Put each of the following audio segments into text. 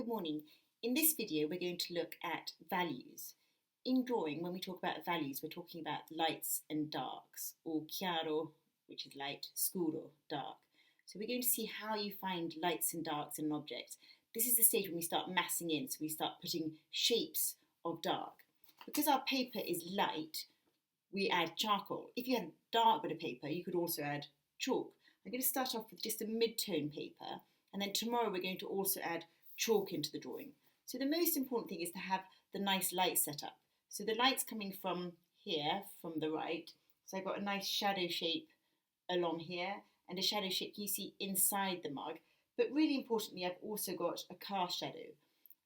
Good morning. In this video we're going to look at values. In drawing, when we talk about values, we're talking about lights and darks, or chiaro, which is light, scuro, dark. So we're going to see how you find lights and darks in an object. This is the stage when we start massing in, so we start putting shapes of dark. Because our paper is light, we add charcoal. If you had a dark bit of paper, you could also add chalk. I'm going to start off with just a mid-tone paper, and then tomorrow we're going to also add chalk into the drawing. So the most important thing is to have the nice light set up. So the light's coming from here, from the right. So I've got a nice shadow shape along here and a shadow shape you see inside the mug. But really importantly, I've also got a cast shadow.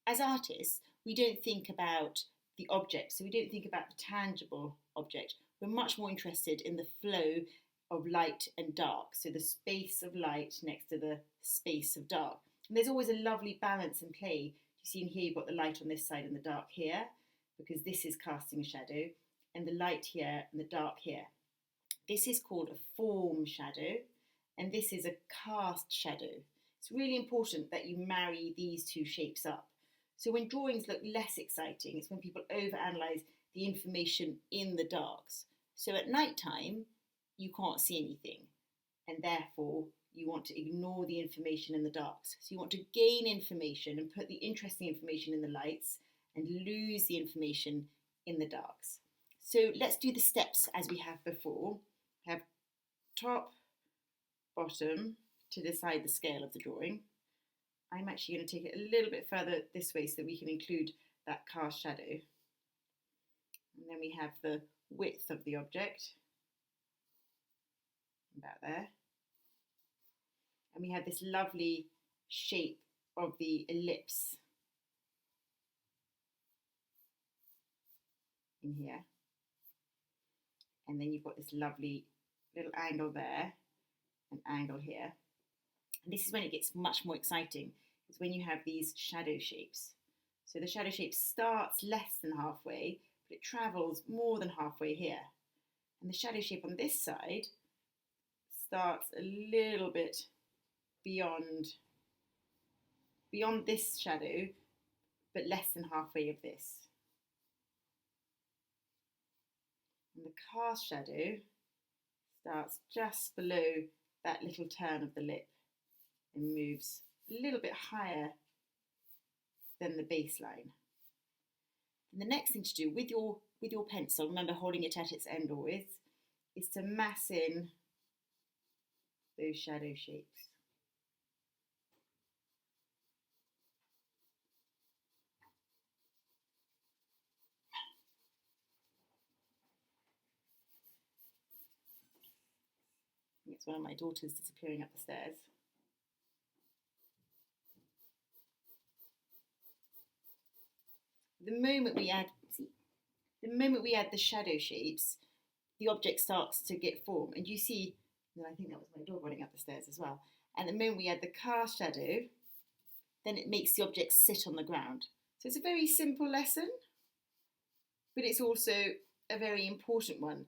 As artists, we don't think about the object, so we don't think about the tangible object. We're much more interested in the flow of light and dark, so the space of light next to the space of dark. And there's always a lovely balance and play. You see in here you've got the light on this side and the dark here, because this is casting a shadow, and the light here and the dark here. This is called a form shadow, and this is a cast shadow. It's really important that you marry these two shapes up. So when drawings look less exciting, it's when people overanalyze the information in the darks. So at night time, you can't see anything, and therefore you want to ignore the information in the darks. So you want to gain information and put the interesting information in the lights and lose the information in the darks. So let's do the steps as we have before. Have top, bottom to decide the scale of the drawing. I'm actually going to take it a little bit further this way so that we can include that cast shadow. And then we have the width of the object, about there. And we have this lovely shape of the ellipse in here. And then you've got this lovely little angle there, an angle here. And this is when it gets much more exciting, is when you have these shadow shapes. So the shadow shape starts less than halfway, but it travels more than halfway here. And the shadow shape on this side starts a little bit beyond this shadow, but less than halfway of this. And the cast shadow starts just below that little turn of the lip and moves a little bit higher than the baseline. And the next thing to do with your pencil, remember holding it at its end always, is to mass in those shadow shapes. It's one of my daughters disappearing up the stairs. The moment we add the shadow shapes, the object starts to get form. And you see, I think that was my dog running up the stairs as well. And the moment we add the cast shadow, then it makes the object sit on the ground. So it's a very simple lesson, but it's also a very important one.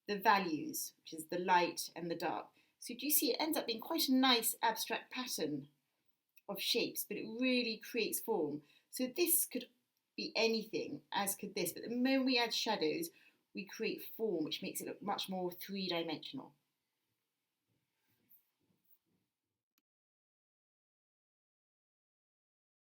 The values, which is the light and the dark. So do you see it ends up being quite a nice abstract pattern of shapes, but it really creates form. So this could be anything, as could this, but the moment we add shadows, we create form, which makes it look much more three-dimensional.